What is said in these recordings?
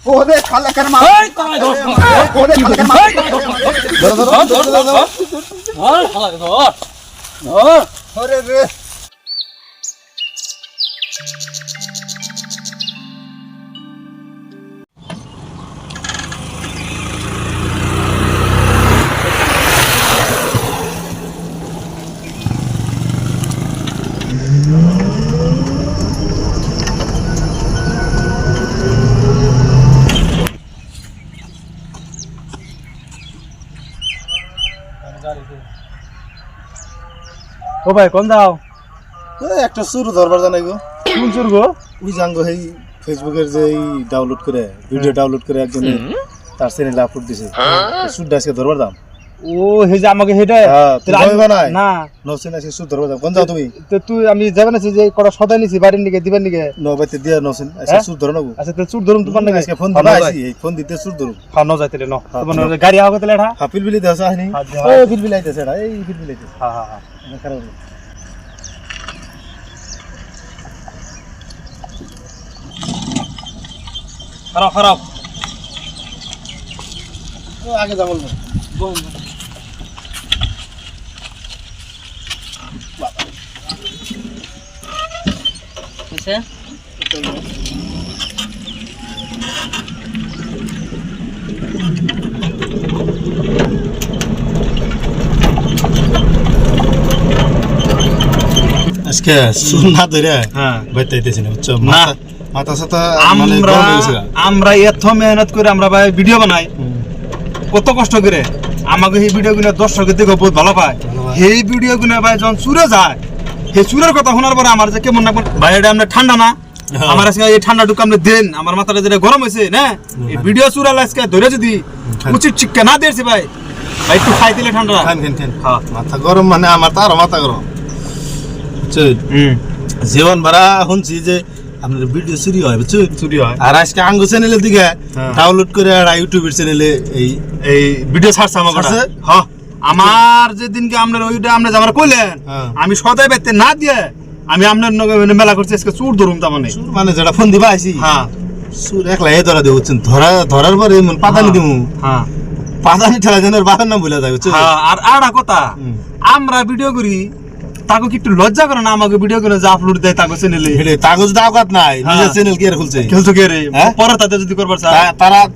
ওরে খালা কেন মার ওরে খালা কেন মার ধর খালা ধর ওরে রে ও ভাই কোন দাও একটা সুর ধরবার জানাই গো কোন সুর গো ওই জাঙ্গো এই ফেসবুকের যে ডাউনলোড করে ভিডিও ডাউনলোড করে একজনে তার চ্যানেলে আপলোড দিছে সুরটা আজকে ধরবার দাম ও হে যে আমাকে হেটা তুমি বানাই না নসিন আজকে সুর ধরবার দাম কোন যাও তুমি তো তুই আমি যাবে না যে কটা সদাই নিছি বাড়ির নিকে দিবেন নিকে নবাইতে দিয়া নসিন আজকে সুর ধরো নাগো আচ্ছা তো সুর ধরুম তোমার নাকি আজকে ফোন দিবা আইছি এই ফোন দিতে সুর ধরুম হ্যাঁ ন যাইতে ন তোমার গাড়ি আও কতলে এটা হাফিল বিলি দেওয়া আইনি ও ফিল বিলাইতেছে না এই ফিল বিলাইতেছে হ্যাঁ হ্যাঁ খারাপ খারাপ খারাপ আগে যা বলবো আজকে সুর না ধরে হ্যাঁ বাইতেইতেছি না বুঝছো না মাথা সাথা আমরা এত মেহনত করে আমরা ভাই ভিডিও বানাই কত কষ্ট করে আমাকে এই ভিডিও গুলো দর্শক দেখে বহুত ভালো পায় এই ভিডিও গুলো ভাই যখন সুরে যায় সেই সুরের কথা শোনার পরে আমার যে কেমন না ভাই এটা আমরা ঠান্ডা না আমার আজকে এই ঠান্ডা টুকু আপনি দেন আমার মাথাটা যেটা গরম হয়েছে না এই ভিডিও সুরাল আজকে ধরে যদি উচিত শিক্ষা না দিয়েছে ভাই ভাই একটু খাই দিলে ঠান্ডা খান মাথা গরম মানে আমার তো আরো মাথা গরম জীবন ভরা শুনছি যে আপনার ভিডিও চুরি হয় বুঝছো চুরি হয় আর আজকে আঙ্গু চ্যানেলের দিকে ডাউনলোড করে আর ইউটিউবের চ্যানেলে এই এই ভিডিও ছাড়ছে আমার কাছে হ্যাঁ আমার যেদিনকে আপনার ওইটা আপনি যে আমার কইলেন আমি সদাই বাইতে না দিয়ে আমি আপনার মেলা করছি আজকে চুর ধরুম তার মানে যেটা ফোন দিবা আইছি হ্যাঁ সুর একলা এ ধরা দেবছেন ধরার পরে পাতানি দিমু হ্যাঁ পাতানি ঠেলা জনের বাবার নাম ভুলে যায় বুঝছো হ্যাঁ আর আড়া কথা আমরা ভিডিও করি তাকে কি একটু লজ্জা করে না আমাকে ভিডিও করে যে আপলোড দেয় তাকে চ্যানেলে হেলে কাগজ দাওকাত নাই নিজের চ্যানেল কি আর খুলছে খেলছো কে রে পরে তাতে যদি করবার চায়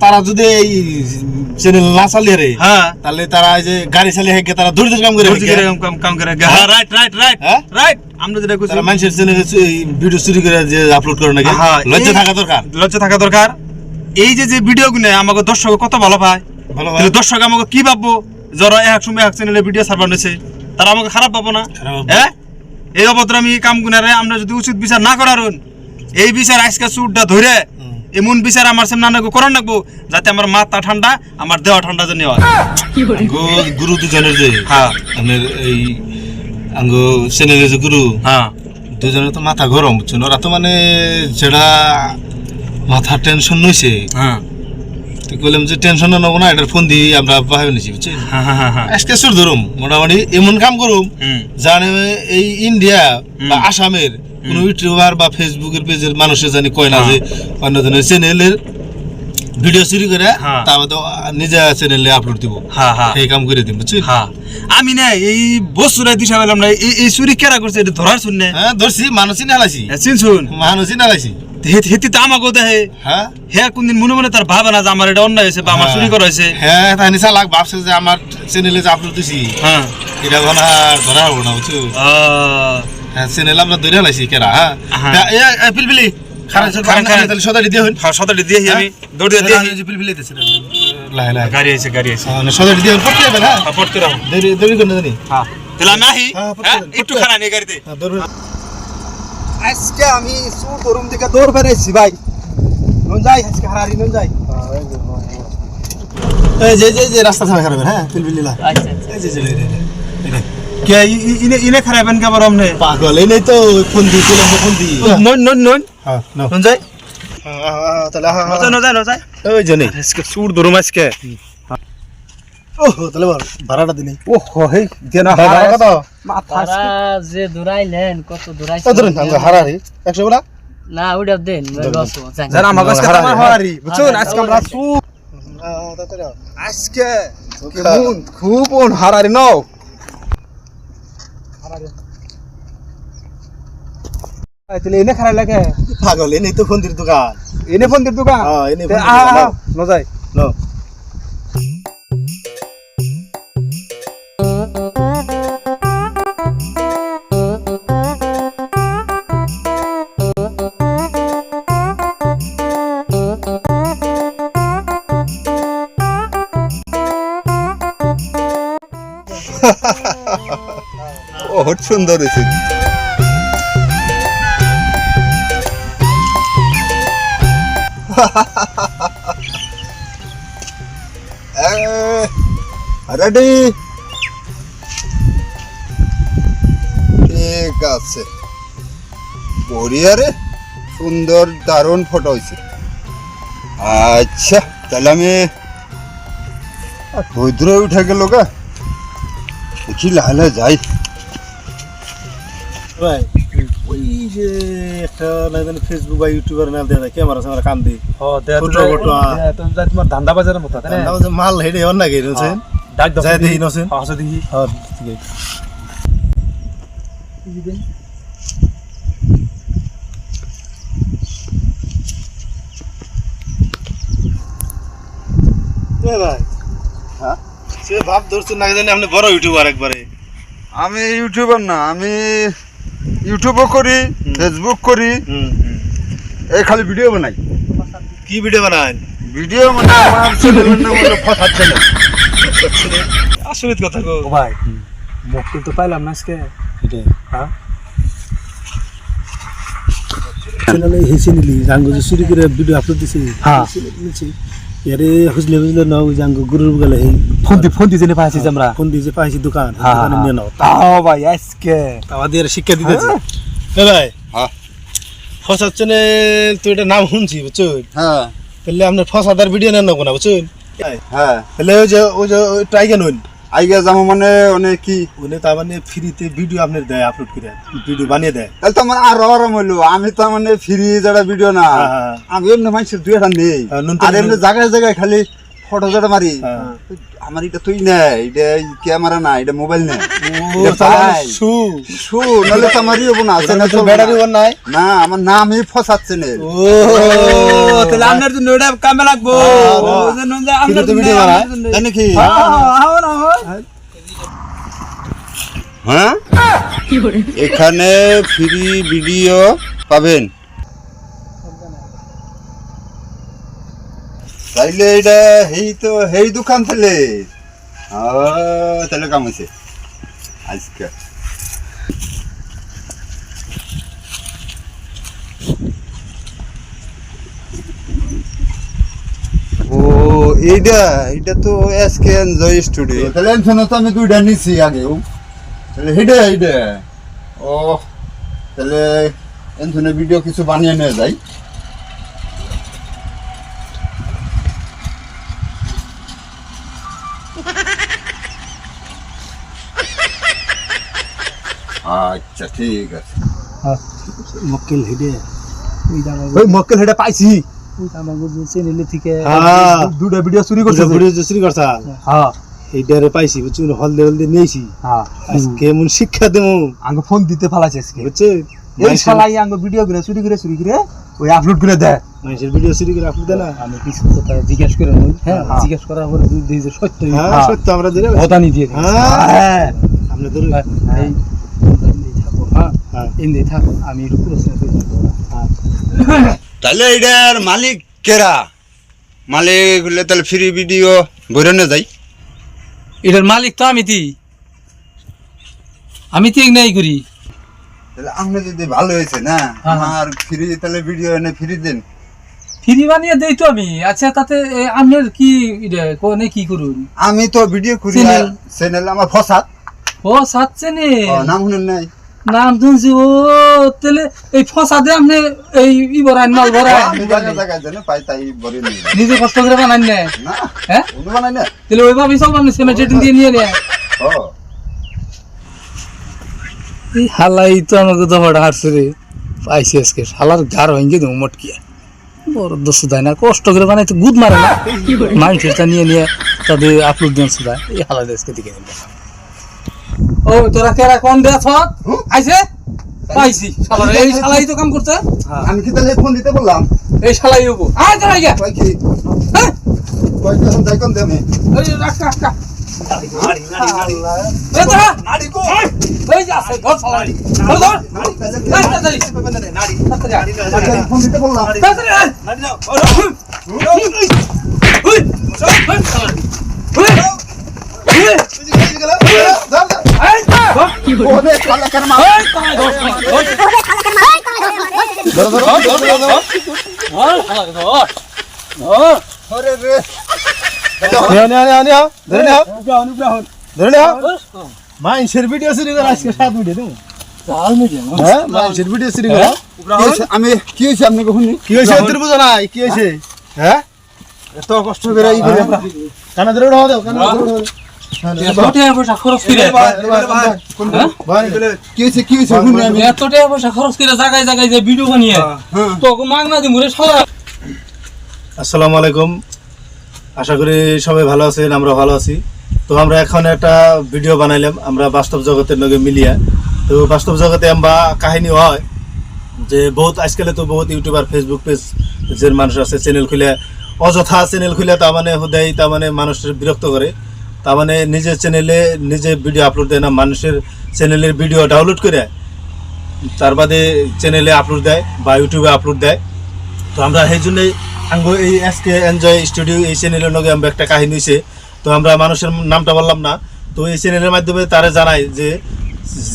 তারা যদি এই চ্যানেল না চালিয়ে রে হ্যাঁ তাহলে তারা এই যে গাড়ি চালিয়ে হেগে তারা ধৈর্য কাম করে কাম করে হ্যাঁ রাইট রাইট রাইট রাইট আমরা যেটা কইছি তারা মানুষের চ্যানেলে ভিডিও চুরি করে যে আপলোড করে নাকি লজ্জা থাকা দরকার এই যে ভিডিও গুলো আমাকে দর্শক কত ভালো পায় তাহলে দর্শক আমাকে কি ভাববো যারা এক সময় এক চ্যানেলে ভিডিও ছাড়বার নিছে তারা আমাকে খারাপ পাবো না হ্যাঁ এই অভদ্রামি কাম গুনারে আমরা যদি উচিত বিচার না করারুন এই বিচার আজকে চুরটা ধরে এমন বিচার আমার সামনে না করার লাগবো যাতে আমার মাথা ঠান্ডা আমার দেওয়া ঠান্ডা যেন হয় গুরু দুজনের যে হ্যাঁ আপনার এই আঙ্গ চ্যানেলের যে গুরু হ্যাঁ দুজনের তো মাথা গরম বুঝছো ওরা তো মানে যেটা মাথা টেনশন নইছে হ্যাঁ তো কইলাম যে টেনশন নেবো না এটার ফোন দিয়ে আমরা ভাবে নিছি বুঝছেন আজকে সুর ধরুম মোটামুটি এমন কাম করুম জানে এই ইন্ডিয়া বা আসামের কোন ইউটিউবার বা ফেসবুকের পেজের মানুষের জানি কয় না যে অন্য ধরনের চ্যানেলের ভিডিও চুরি করে তারপর নিজে চ্যানেলে আপলোড দিব এই কাম করে দিন বুঝছেন আমি না এই বছরে দিশা পেলাম না এই চুরি কেরা করছে এটা ধরার শুননে হ্যাঁ ধরছি মানুষই নালাইছি চিনছুন মানুষই নালাইছি হেতি তো আমাকে দেখে হ্যাঁ হ্যাঁ কোনদিন মনে মনে তার ভাবে না যে আমার এটা অন্যায় হয়েছে বা আমার চুরি করা হয়েছে হ্যাঁ তাই নিশা লাগ ভাবছে যে আমার চ্যানেলে যে আপলোড দিছি হ্যাঁ এটা কোনো আর ধরা হবো না বুঝছো হ্যাঁ চ্যানেল আমরা ধরে লাইছি কেরা হ্যাঁ পিলপিলি তাহলে সদাটি দিয়ে হইন সদাটি দিয়ে আমি দৌড় দিয়ে দিয়ে পিলপিলিতেছি লাহে লাহে গাড়ি আছে সদাটি দিয়ে পড়তে যাবেন হ্যাঁ পড়তে রাখো দেরি করে জানি হ্যাঁ তাহলে আমি আহি একটু খানা নিয়ে গাড়িতে আজকে আমি চুর ধরুম থেকে দৌড় বেড়াইছি ভাই নুন যাই আজকে হারারি নুন যাই এই যে রাস্তা ছাড়া খারাপ হ্যাঁ পিলপিলিলা আচ্ছা এই যে কে ইনে খারাপেন কে বড় আমনে পাগল এই নাই তো ফোন দি ফোন দি নন হ্যাঁ নুন যাই তাহলে ন যাই ওই জন্য আজকে চুর ধরুম আজকে ওহো তাহলে ভাড়াটা দিনি ওহো হেই দেন ভাড়া কত ভাড়া যে দূরাইলেন কত দূরাইছেন তো ধরুন হারারি 100 বলা না ওটা দেন যারা আমার কাছে আমার হারারি বুঝছেন আজকে আমরা আজকে কেমন খুব হারারি নাও তাহলে এনে খারাপ লাগে পাগল এনে তো ফন্দির দোকান এনে ফোনের দোকান এনে ন যাই নো বহুত সুন্দর হয়েছে রেডি ঠিক আছে বড়িয়া রে সুন্দর দারুণ ফটো হয়েছে আচ্ছা তাহলে আমি বৈদ্র উঠে গেল গা দেখি লাহলে যাই ভাই ওই যে একটা না জানি ফেসবুক বা ইউটিউবার নাল দেয় ক্যামেরা সামনে কাম দি তোমার ধান্দা বাজারের মতো তাই না মাল হেডে অন না গেছে নছেন ডাক দাও যাই দেখি নছেন আসো দেখি হ্যাঁ ঠিক আছে ভাই হ্যাঁ সে ভাব ধরছেন না জানি আপনি বড় ইউটিউবার একবারে আমি ইউটিউবার না আমি ইউটিউবও করি ফেসবুক করি এই খালি ভিডিও বানাই কি ভিডিও বানান ভিডিও মানে আমার চ্যানেলের নাম হলো ফসাদ চ্যানেল আসলে কথা গো ভাই মুখ তো পাইলাম না আজকে হ্যাঁ চ্যানেলে হেসে নিলি জাঙ্গো যে চুরি করে ভিডিও আপলোড দিছি হ্যাঁ ইয়ারে হুজলে বুঝলে না ওই জাঙ্গো গুরুর গেলে এই ফোন দিয়ে জেনে পাইছি আমরা ফোন দিয়ে যে পাইছি দোকান হ্যাঁ, দোকানে নিয়ে নাও তাও ভাই আজকে আমাদের শিক্ষা দিতেছি এ ভাই হ্যাঁ ফসাদ চ্যানেল তো এটা নাম শুনছি বুঝছেন হ্যাঁ তাহলে আপনি ফসাদার ভিডিও নেন না কোনা বুঝছেন হ্যাঁ তাহলে ওই যে ট্রাইগেন হইল আইগা যাবো মানে অনেক কি উনি তার মানে ফ্রিতে ভিডিও আপনার দেয় আপলোড করে ভিডিও বানিয়ে দেয় তাহলে তো আমার আরো আরাম হইলো আমি তো মানে ফ্রি যারা ভিডিও না হ্যাঁ। আমি এমনি মানুষের দুই একটা নেই হ্যাঁ, নুন আর এমনি জায়গায় জায়গায় খালি ফটো যেটা মারি হ্যাঁ। আমার এটা তুই নে এটা ক্যামেরা না এটা মোবাইল নে ও তাহলে শু নাহলে তো আমার ইয়ে না চ্যানেল তো ব্যাটারি ওর নাই না আমার নামই ফসাদ চ্যানেল ও তাহলে আপনার জন্য ওটা কামে লাগবো ওই জন্য যে আপনার তো ভিডিও বানায় তাই নাকি হ্যাঁ এখানে ফ্রি ভিডিও পাবেন তাইলে এটা হেই দোকান তাহলে তাহলে কাম হয়েছে আজকে ও এইটা তো এসকে এনজয় স্টুডিও তাহলে শোনো তো আমি দুইটা নিছি আগে তাহলে হেডে ও তাহলে এনজনে ভিডিও কিছু বানিয়ে নিয়ে যাই আচ্ছা ঠিক আছে মক্কেল হেডে ওই জাঙ্গো ওই মক্কেল হেডে পাইছি ওই জাঙ্গো যে চ্যানেলে থেকে দুটা ভিডিও চুরি করছে ভিডিও যে চুরি করছা হ্যাঁ এইটারে পাইছি বুঝছো হল দে নিয়েছি হ্যাঁ আজকে এমন শিক্ষা দেবো আঙ্গ ফোন দিতে ফালাইছে আজকে বুঝছে এই শালাই আঙ্গ ভিডিও করে চুরি করে ওই আপলোড করে দেয় মানুষের ভিডিও চুরি করে আপলোড দেয় না আমি কিছু কথা জিজ্ঞেস করে নিই হ্যাঁ জিজ্ঞেস করার পরে যদি দেখি যে সত্য হ্যাঁ সত্য আমরা ধরে বদানি দিয়ে দিই। হ্যাঁ আমরা ধরে এই থাকো হ্যাঁ এমনি থাকো আমি একটু প্রশ্ন করি তাহলে এটার মালিক কেরা মালিক হলে তাহলে ফ্রি ভিডিও বইরে না যাই এটার মালিক তো আমি ঠিক নাই করি তাহলে আপনি যদি ভালো হয়েছে না আমার ফ্রি তাহলে ভিডিও এনে ফ্রি দেন ফ্রি বানিয়ে দেই তো আমি আচ্ছা তাতে আপনার কি এটা কোনে কি করুন আমি তো ভিডিও করি চ্যানেল। চ্যানেল আমার ফসাদ ও সাচ্ছে নে নাম শুনেন নাই নাম শুনছি ও তাহলে এই ফসাদে আপনি এই বড়াই মাল বড়াই আমি জায়গা জায়গায় জানে পাই তাই বলে নিই নিজে কষ্ট করে বানান না না হ্যাঁ অন্য বানাই না তাহলে ওইভাবেই সব আপনি সিমেন্ট দিয়ে নিয়ে নেয় ও এই হালাই তো আমাকে দফাটা হারছে রে পাইছি আজকে শালার গার ভেঙে দেবো মটকিয়া বড় দোষ দেয় না কষ্ট করে বানাইতে গুদ মারে না মাইন্ডটা নিয়ে নিয়ে তাদের আপলোড দেন সুদা এই হালা দেশকে দিকে দিন ও তোরা কেরা কোন দেছ আইছে পাইছি শালার এই শালাই তো কাম করতে আমি কি তাহলে ফোন দিতে বললাম এই শালাই হবো আয় তোরা গিয়া কয় কি হ্যাঁ কয়টা যাই কোন দেমে এই রাখ রাখ রাখ এই তোরা নাড়ি কো এই যা আছে ধর শালাই ধর ধর তাড়াতাড়ি তাড়াতাড়ি ফোন দিতে বললাম তাড়াতাড়ি নাড়ি দাও ওই মানুষের ভিডিও শুরু করে আজকে 7 মিনিট দেবো হ্যাঁ মানুষের ভিডিও শুরু করে আমি কি হয়েছে আপনি কখন কি হয়েছে তোর বুঝো নাই কি হয়েছে হ্যাঁ এত কষ্ট করে এই করে কানা ধরে উঠাও দাও কানা ধরে উঠাও এত টাকা পয়সা খরচ করে কি হয়েছে শুনি আমি এত টাকা পয়সা খরচ করে জায়গায় জায়গায় যে ভিডিও বানিয়ে তোকে মাগনা দিমু রে শালা আসসালামু আলাইকুম, আশা করি সবাই ভালো আছেন, আমরা ভালো আছি। তো আমরা এখন একটা ভিডিও বানাইলাম আমরা বাস্তব জগতের লগে মিলিয়া। তো বাস্তব জগতে আমরা কাহিনী হয় যে বহুত আজকালে তো বহুত ইউটিউবার ফেসবুক পেজ যে মানুষ আছে চ্যানেল খুলে অযথা চ্যানেল খুলে তার মানে হুদাই তার মানে মানুষের বিরক্ত করে, তার মানে নিজের চ্যানেলে নিজে ভিডিও আপলোড দেয় না, মানুষের চ্যানেলের ভিডিও ডাউনলোড করে তার বাদে চ্যানেলে আপলোড দেয় বা ইউটিউবে আপলোড দেয়। তো আমরা সেই জন্যই এই এসকে এনজয় স্টুডিও এই চ্যানেলের লগে আমরা একটা কাহিনী হয়েছে। তো আমরা মানুষের নামটা বললাম না, তো এই চ্যানেলের মাধ্যমে তারা জানায় যে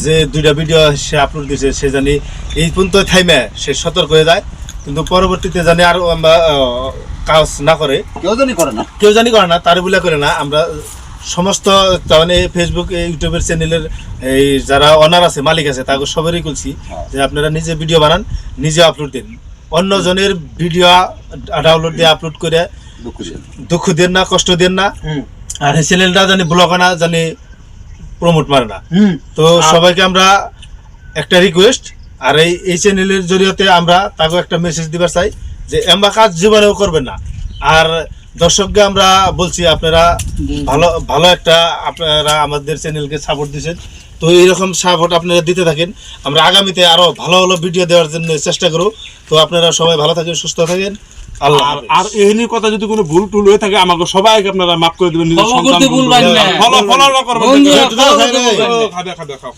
যে 2টা ভিডিও সে আপলোড দিয়েছে সে জানি এই পর্যন্ত থাইমে সে সতর্ক হয়ে যায়, কিন্তু পরবর্তীতে জানি আর আমরা কাজ না করে কেউ জানি করে না তারে বলে করে না। আমরা সমস্ত তার মানে ফেসবুক ইউটিউবের চ্যানেলের এই যারা অনার আছে মালিক আছে তাকে সবারই বলছি যে আপনারা নিজে ভিডিও বানান, নিজে আপলোড দিন, অন্যজনের ভিডিও ডাউনলোড দিয়ে আপলোড করে দুঃখ দেন না, কষ্ট দেন না, আর এই চ্যানেলটা জানি ব্লক না জানি প্রমোট মারে না। তো সবাইকে আমরা একটা রিকোয়েস্ট আর এই চ্যানেলের জরিয়তে আমরা তাকে একটা মেসেজ দিবার চাই যে এমবা কাজ জীবনেও করবেন না। আর দর্শককে আমরা বলছি আপনারা ভালো একটা আপনারা আমাদের চ্যানেলকে সাপোর্ট দিচ্ছেন, তো এইরকম সাপোর্ট আপনারা দিতে থাকেন, আমরা আগামীতে আরো ভালো ভালো ভিডিও দেওয়ার জন্য চেষ্টা করব। তো আপনারা সবাই ভালো থাকেন, সুস্থ থাকেন, আল্লাহ হাফেজ। আর এই নিয়ে কথা যদি কোনো ভুল টুল হয়ে থাকে আমাকে সবাইকে আপনারা মাফ করে দিবেন, নিজের ফলো করতে ভুলবেন না। ফলো করবেন। বন্ধুরা, খাবে খাও